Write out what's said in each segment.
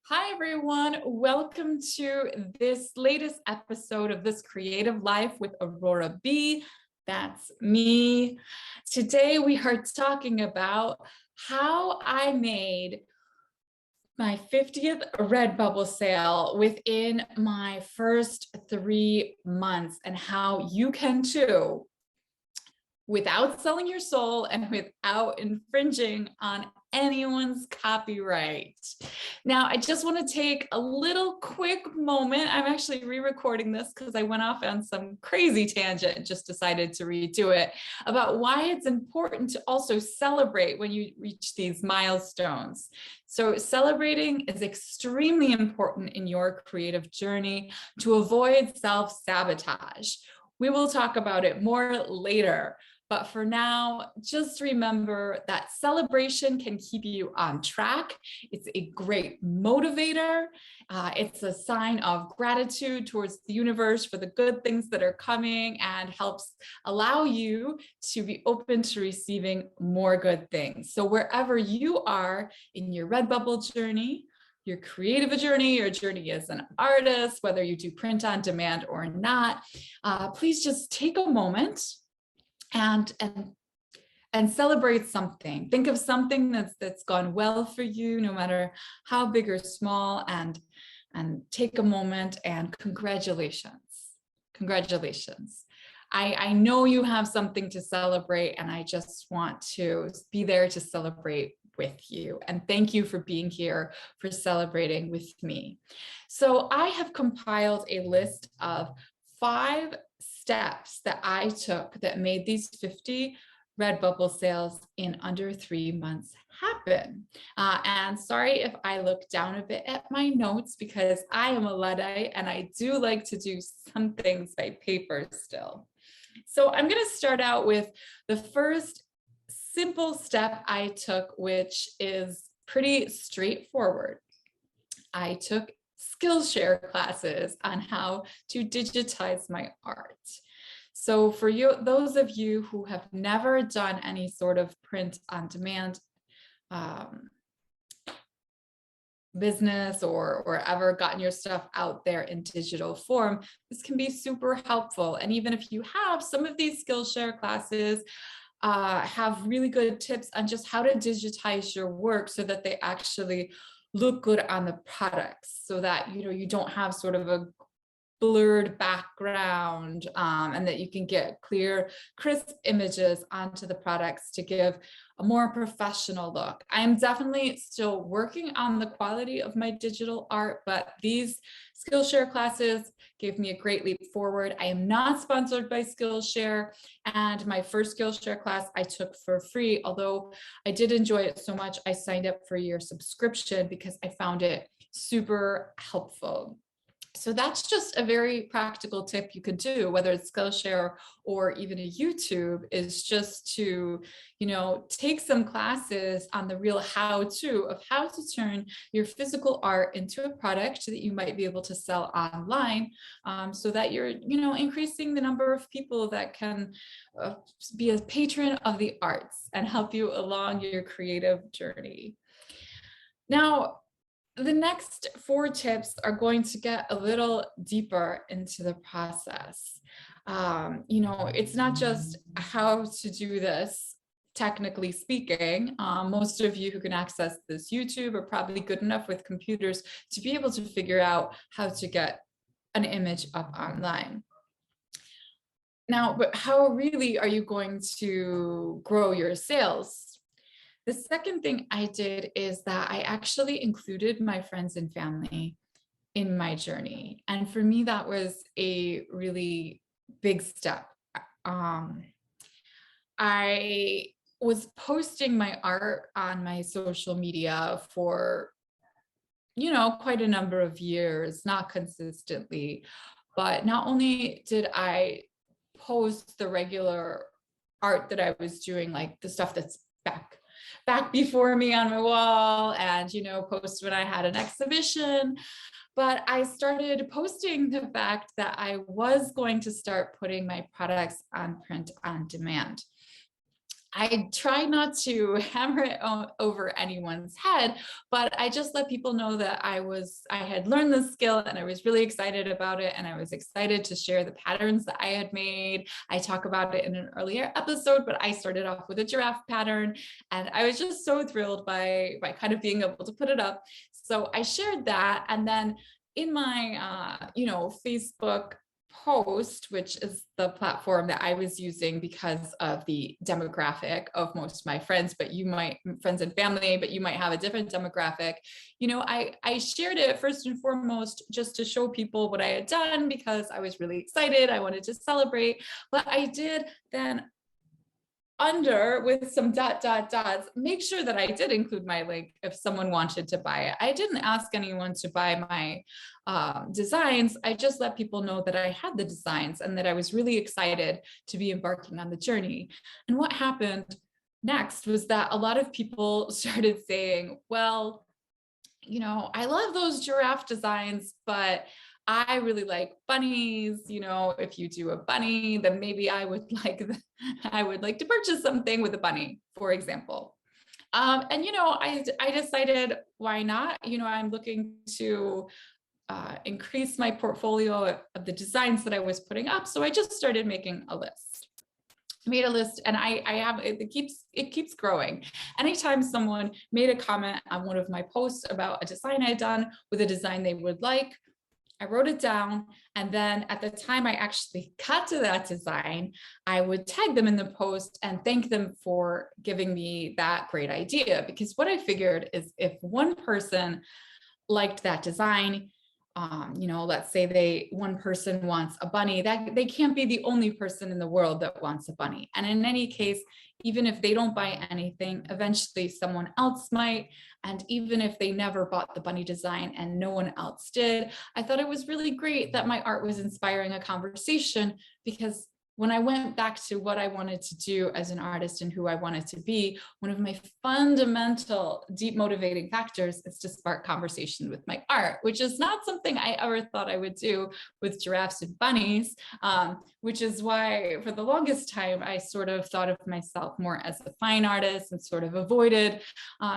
Hi, everyone. Welcome to this latest episode of This Creative Life with Aurora B. That's me. Today, we are talking about how I made my 50th Redbubble sale within my first 3 months and how you can too, without selling your soul and without infringing on anyone's copyright. Now, I just want to take a little quick moment. I'm actually re-recording this because I went off on some crazy tangent and just decided to redo it about why it's important to also celebrate when you reach these milestones. So celebrating is extremely important in your creative journey to avoid self-sabotage. We will talk about it more later. But for now, just remember that celebration can keep you on track. It's a great motivator. It's a sign of gratitude towards the universe for the good things that are coming and helps allow you to be open to receiving more good things. So wherever you are in your Redbubble journey, your creative journey, your journey as an artist, whether you do print on demand or not, please just take a moment and celebrate something. Think of something that's gone well for you, no matter how big or small, and take a moment and congratulations. I know you have something to celebrate, and I just want to be there to celebrate with you. And thank you for being here, for celebrating with me. So I have compiled a list of 5 steps that I took that made these 50 Redbubble sales in under 3 months happen. And sorry if I look down a bit at my notes because I am a Luddite and I do like to do some things by paper still. So I'm going to start out with the first simple step I took, which is pretty straightforward. I took Skillshare classes on how to digitize my art. So for you, those of you who have never done any sort of print on demand business or ever gotten your stuff out there in digital form, this can be super helpful. And even if you have, some of these Skillshare classes have really good tips on just how to digitize your work so that they actually look good on the products, so that you don't have sort of a blurred background, and that you can get clear, crisp images onto the products to give a more professional look. I am definitely still working on the quality of my digital art, but these Skillshare classes gave me a great leap forward. I am not sponsored by Skillshare, and my first Skillshare class I took for free, although I did enjoy it so much I signed up for a year subscription because I found it super helpful. So that's just a very practical tip you could do, whether it's Skillshare or even a YouTube, is just to, take some classes on the real how-to of how to turn your physical art into a product that you might be able to sell online, so that you're, increasing the number of people that can be a patron of the arts and help you along your creative journey. Now, the next 4 tips are going to get a little deeper into the process. It's not just how to do this, technically speaking. Most of you who can access this YouTube are probably good enough with computers to be able to figure out how to get an image up online. Now, but how really are you going to grow your sales? The second thing I did is that I actually included my friends and family in my journey. And for me, that was a really big step. I was posting my art on my social media for, quite a number of years, not consistently. But not only did I post the regular art that I was doing, like the stuff that's back before me on my wall, and post when I had an exhibition, but I started posting the fact that I was going to start putting my products on print on demand. I try not to hammer it over anyone's head, but I just let people know that I had learned this skill and I was really excited about it. And I was excited to share the patterns that I had made. I talk about it in an earlier episode, but I started off with a giraffe pattern and I was just so thrilled by kind of being able to put it up. So I shared that. And then in my, Facebook post, which is the platform that I was using because of the demographic of most of my friends, but you might, friends and family, but you might have a different demographic. I shared it first and foremost just to show people what I had done because I was really excited. I wanted to celebrate, but I did then under with some dots, make sure that I did include my link if someone wanted to buy it. I didn't ask anyone to buy my designs. I just let people know that I had the designs and that I was really excited to be embarking on the journey. And what happened next was that a lot of people started saying, well, I love those giraffe designs, but I really like bunnies. If you do a bunny, then maybe I would I would like to purchase something with a bunny, for example. I decided, why not? I'm looking to increase my portfolio of the designs that I was putting up. So I just started making a list. Made a list, and I have it keeps growing. Anytime someone made a comment on one of my posts about a design I'd done with a design they would like, I wrote it down, and then at the time I actually got to that design, I would tag them in the post and thank them for giving me that great idea. Because what I figured is if one person liked that design, let's say one person wants a bunny, that they can't be the only person in the world that wants a bunny. And in any case, even if they don't buy anything, eventually someone else might. And even if they never bought the bunny design and no one else did, I thought it was really great that my art was inspiring a conversation, because when I went back to what I wanted to do as an artist and who I wanted to be, one of my fundamental deep motivating factors is to spark conversation with my art, which is not something I ever thought I would do with giraffes and bunnies, which is why for the longest time, I sort of thought of myself more as a fine artist and sort of avoided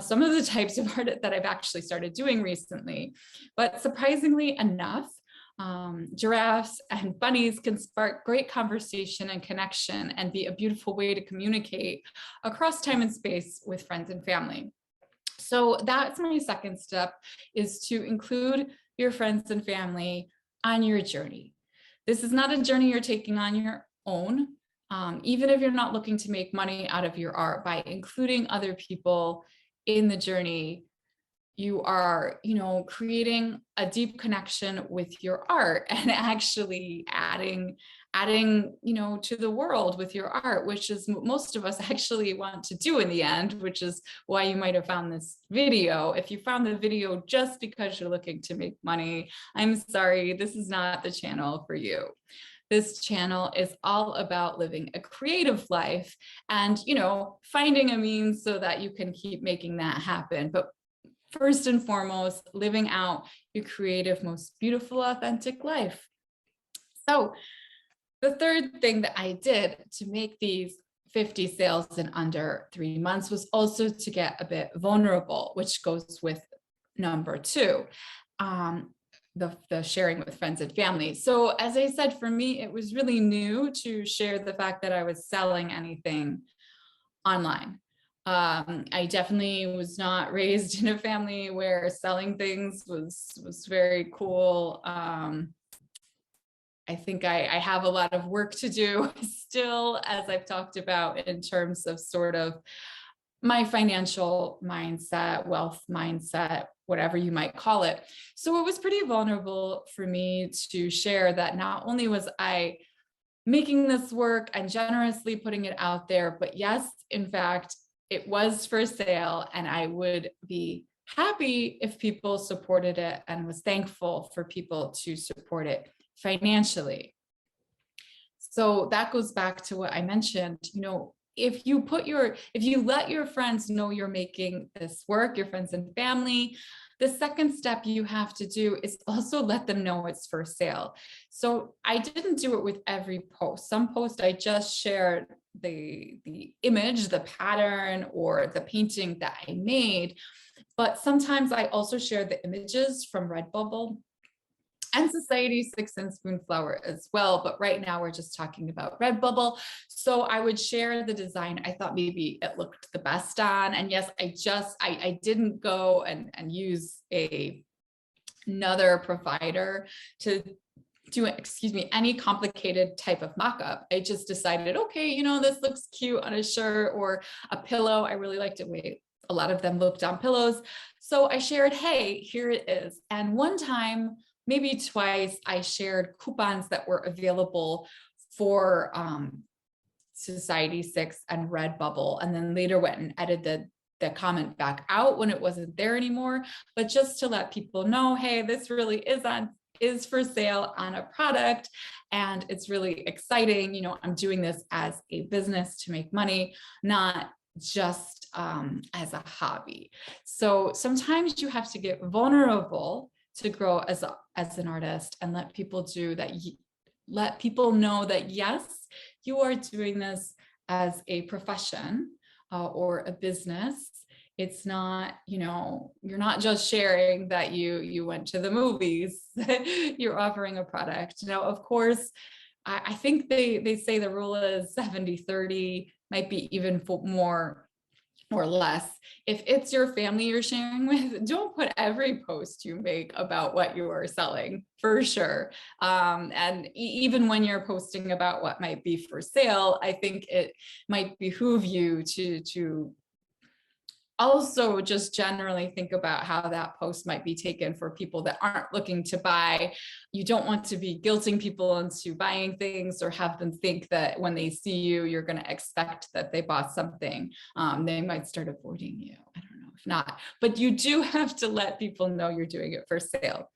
some of the types of art that I've actually started doing recently. But surprisingly enough, giraffes and bunnies can spark great conversation and connection and be a beautiful way to communicate across time and space with friends and family. So that's my second step, is to include your friends and family on your journey. This is not a journey you're taking on your own. Even if you're not looking to make money out of your art, by including other people in the journey, you are, creating a deep connection with your art and actually adding, to the world with your art, which is most of us actually want to do in the end, which is why you might have found this video. If you found the video just because you're looking to make money, I'm sorry, this is not the channel for you. This channel is all about living a creative life and, finding a means so that you can keep making that happen. But first and foremost, living out your creative, most beautiful, authentic life. So the third thing that I did to make these 50 sales in under 3 months was also to get a bit vulnerable, which goes with number 2, the sharing with friends and family. So as I said, for me, it was really new to share the fact that I was selling anything online. I definitely was not raised in a family where selling things was very cool. I think I have a lot of work to do still, as I've talked about, in terms of sort of my financial mindset, wealth mindset, whatever you might call it. So it was pretty vulnerable for me to share that not only was I making this work and generously putting it out there, but yes, in fact, it was for sale, and I would be happy if people supported it and was thankful for people to support it financially. So that goes back to what I mentioned, if you let your friends know you're making this work, your friends and family, The second step you have to do is also let them know it's for sale. So I didn't do it with every post. Some posts I just shared the image, the pattern, or the painting that I made. But sometimes I also share the images from Redbubble and Society 6 and Spoonflower as well. But right now we're just talking about Redbubble. So I would share the design I thought maybe it looked the best on. And yes, I didn't go and use another provider to do, excuse me, any complicated type of mock-up. I just decided, okay, you know, this looks cute on a shirt or a pillow. I really liked it. Wait, a lot of them looked on pillows. So I shared, hey, here it is. And one time, maybe twice, I shared coupons that were available for Society 6 and Redbubble, and then later went and edited the comment back out when it wasn't there anymore. But just to let people know, hey, this really is for sale on a product, and it's really exciting. You know, I'm doing this as a business to make money, not just as a hobby. So sometimes you have to get vulnerable to grow as an artist, and let people do that. Let people know that yes, you are doing this as a profession or a business. It's not, you know, you're not just sharing that you went to the movies. You're offering a product. Now, of course, I think they say the rule is 70-30, might be even more or less. If it's your family you're sharing with, don't put every post you make about what you are selling, for sure. And even when you're posting about what might be for sale, I think it might behoove you to also just generally think about how that post might be taken for people that aren't looking to buy. You don't want to be guilting people into buying things or have them think that when they see you, you're going to expect that they bought something. They might start avoiding you. I don't know if not, but you do have to let people know you're doing it for sale.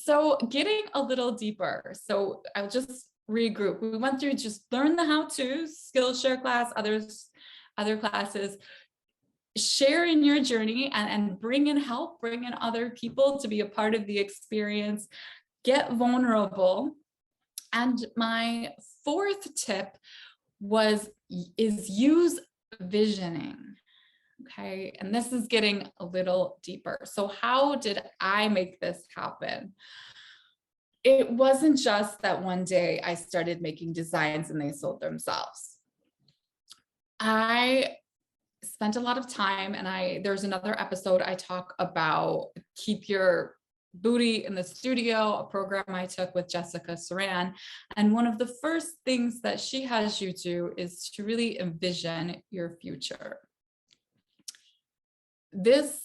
So getting a little deeper. So I'll just regroup. We went through just learn the how-to, Skillshare class, other classes. Share in your journey and bring in help, bring in other people to be a part of the experience, get vulnerable. And my fourth tip is use visioning. Okay, and this is getting a little deeper. So how did I make this happen? It wasn't just that one day I started making designs and they sold themselves. I spent a lot of time, and there's another episode I talk about keep your booty in the studio, a program I took with Jessica Saran. And one of the first things that she has you do is to really envision your future. This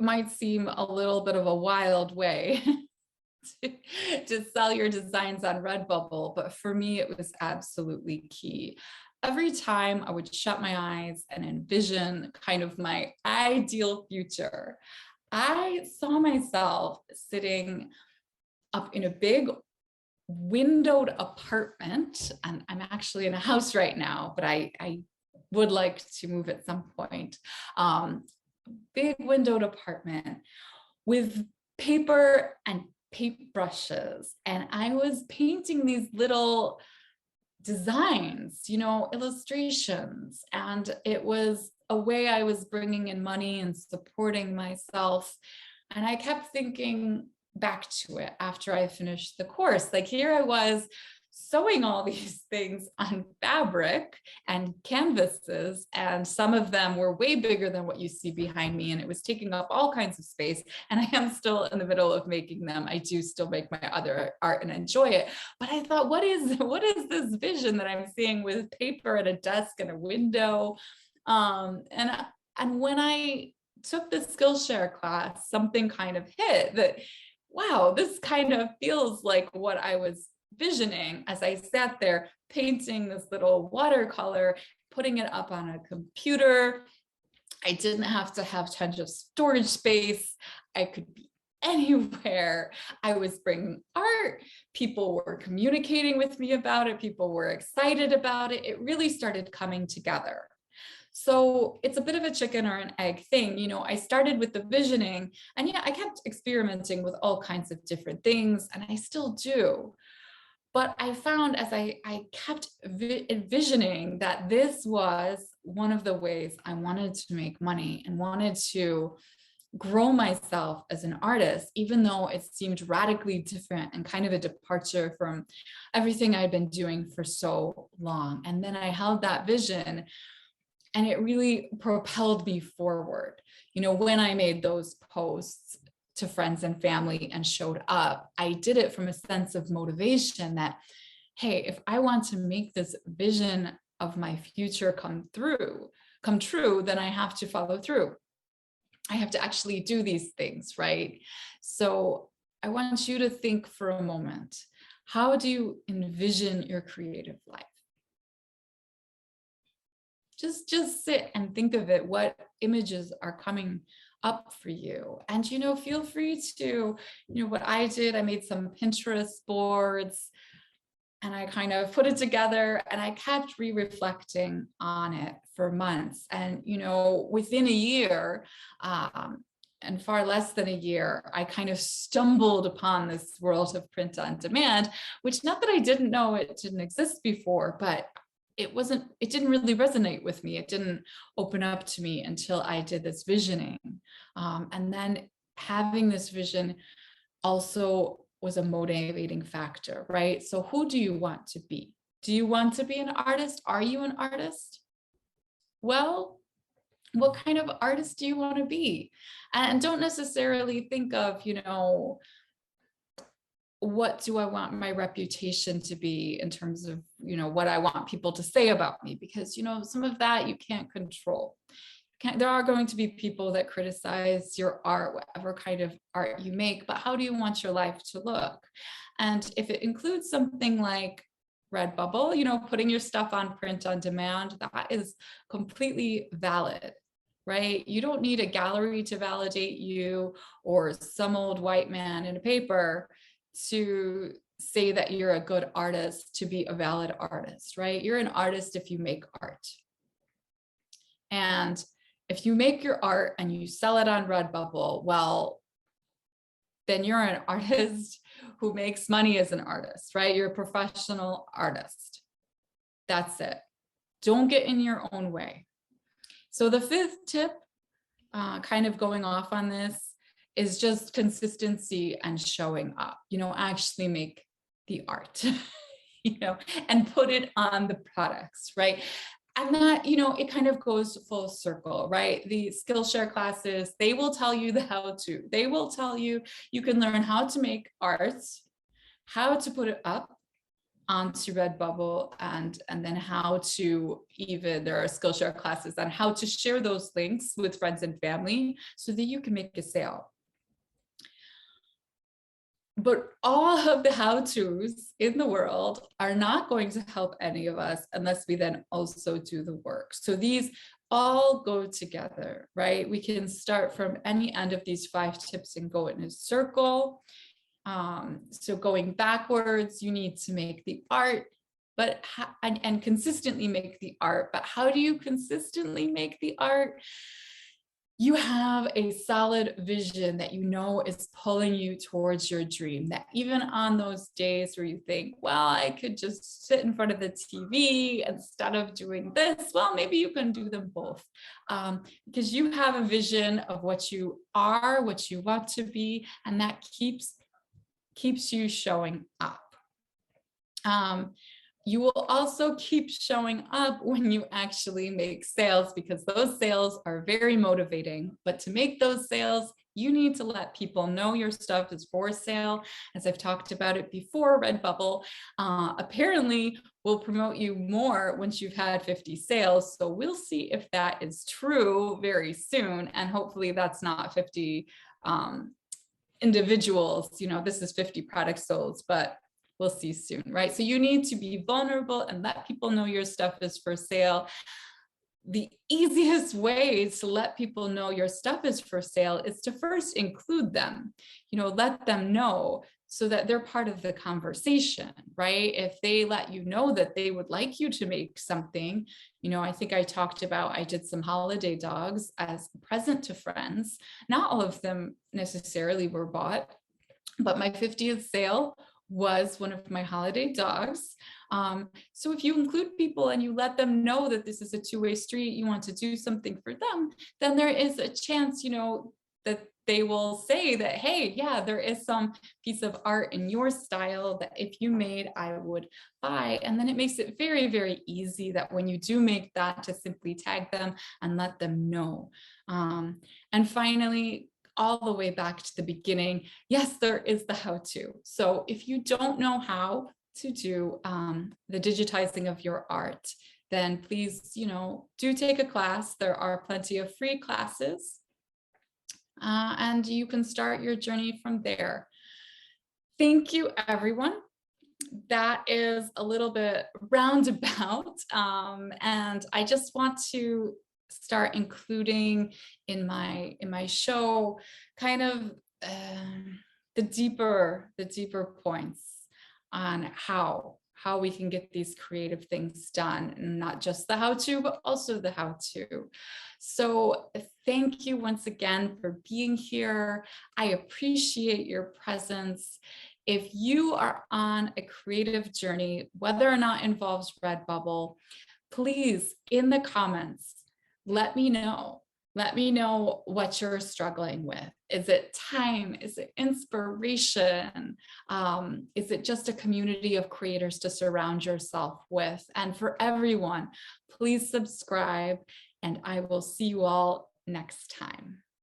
might seem a little bit of a wild way to sell your designs on Redbubble, but for me, it was absolutely key. Every time I would shut my eyes and envision kind of my ideal future, I saw myself sitting up in a big windowed apartment. And I'm actually in a house right now, but I would like to move at some point. Big windowed apartment with paper and paintbrushes. And I was painting these little designs, you know, illustrations. And it was a way I was bringing in money and supporting myself. And I kept thinking back to it after I finished the course. Like here I was sewing all these things on fabric and canvases, and some of them were way bigger than what you see behind me, and it was taking up all kinds of space. And I am still in the middle of making them. I do still make my other art and enjoy it, but I thought, what is this vision that I'm seeing with paper at a desk and a window? And when I took the Skillshare class, something kind of hit that, wow, this kind of feels like what I was visioning as I sat there painting this little watercolor, putting it up on a computer. I didn't have to have tons of storage space. I could be anywhere. I was bringing art. People were communicating with me about it. People were excited about it. It really started coming together. So it's a bit of a chicken or an egg thing. I started with the visioning, and yeah, I kept experimenting with all kinds of different things, and I still do. But I found as I kept envisioning that this was one of the ways I wanted to make money and wanted to grow myself as an artist, even though it seemed radically different and kind of a departure from everything I'd been doing for so long. And then I held that vision, and it really propelled me forward. When I made those posts to friends and family and showed up, I did it from a sense of motivation that, hey, if I want to make this vision of my future come true, then I have to follow through. I have to actually do these things, right? So I want you to think for a moment, how do you envision your creative life? Just sit and think of it. What images are coming up for you? And, feel free to, what I did, I made some Pinterest boards, and I kind of put it together, and I kept reflecting on it for months. And, within a year, and far less than a year, I kind of stumbled upon this world of print on demand, which, not that I didn't know it didn't exist before, but it didn't really resonate with me. It didn't open up to me until I did this visioning. And then having this vision also was a motivating factor, right? So who do you want to be? Do you want to be an artist? Are you an artist? Well, what kind of artist do you want to be? And don't necessarily think of, what do I want my reputation to be in terms of, what I want people to say about me? Because, some of that you can't control. There are going to be people that criticize your art, whatever kind of art you make, but how do you want your life to look? And if it includes something like Redbubble, putting your stuff on print on demand, that is completely valid, right? You don't need a gallery to validate you, or some old white man in a paper to say that you're a good artist, to be a valid artist, right? You're an artist if you make art. And if you make your art and you sell it on Redbubble, well, then you're an artist who makes money as an artist, right? You're a professional artist. That's it. Don't get in your own way. So the fifth tip, kind of going off on this, is just consistency and showing up. Actually make the art, and put it on the products, right? And that, it kind of goes full circle, right? The Skillshare classes, they will tell you the how-to. They will tell you can learn how to make art, how to put it up onto Redbubble, and then how to there are Skillshare classes on how to share those links with friends and family so that you can make a sale. But all of the how-tos in the world are not going to help any of us unless we then also do the work. So these all go together, right? We can start from any end of these 5 tips and go in a circle. So going backwards, you need to make the art, but and consistently make the art. But how do you consistently make the art? You have a solid vision that is pulling you towards your dream, that even on those days where you think, well, I could just sit in front of the TV instead of doing this, well, maybe you can do them both, because you have a vision of what you are, what you want to be, and that keeps you showing up. You will also keep showing up when you actually make sales, because those sales are very motivating. But to make those sales, you need to let people know your stuff is for sale. As I've talked about it before, Redbubble apparently will promote you more once you've had 50 sales. So we'll see if that is true very soon. And hopefully that's not 50 individuals. This is 50 products sold, but we'll see soon, right? So you need to be vulnerable and let people know your stuff is for sale. The easiest way to let people know your stuff is for sale is to first include them, let them know. so that they're part of the conversation, right? If they let you know that they would like you to make something, I think I talked about, I did some holiday dogs as a present to friends. Not all of them necessarily were bought, but my 50th sale was one of my holiday dogs. So if you include people and you let them know that this is a two-way street, you want to do something for them, then there is a chance, that they will say that, hey, yeah, there is some piece of art in your style that if you made, I would buy. And then it makes it very, very easy that when you do make that, to simply tag them and let them know. And finally, all the way back to the beginning, yes, there is the how-to. So if you don't know how to do the digitizing of your art, then please, do take a class. There are plenty of free classes, and you can start your journey from there. Thank you, everyone. That is a little bit roundabout, and I just want to start including in my show kind of the deeper points on how we can get these creative things done, and not just the how-to, but also the how-to. So thank you once again for being here. I appreciate your presence. If you are on a creative journey, whether or not involves Redbubble, please, in the comments, let me know. Let me know what you're struggling with. Is it time? Is it inspiration? Is it just a community of creators to surround yourself with? And for everyone, please subscribe, and I will see you all next time.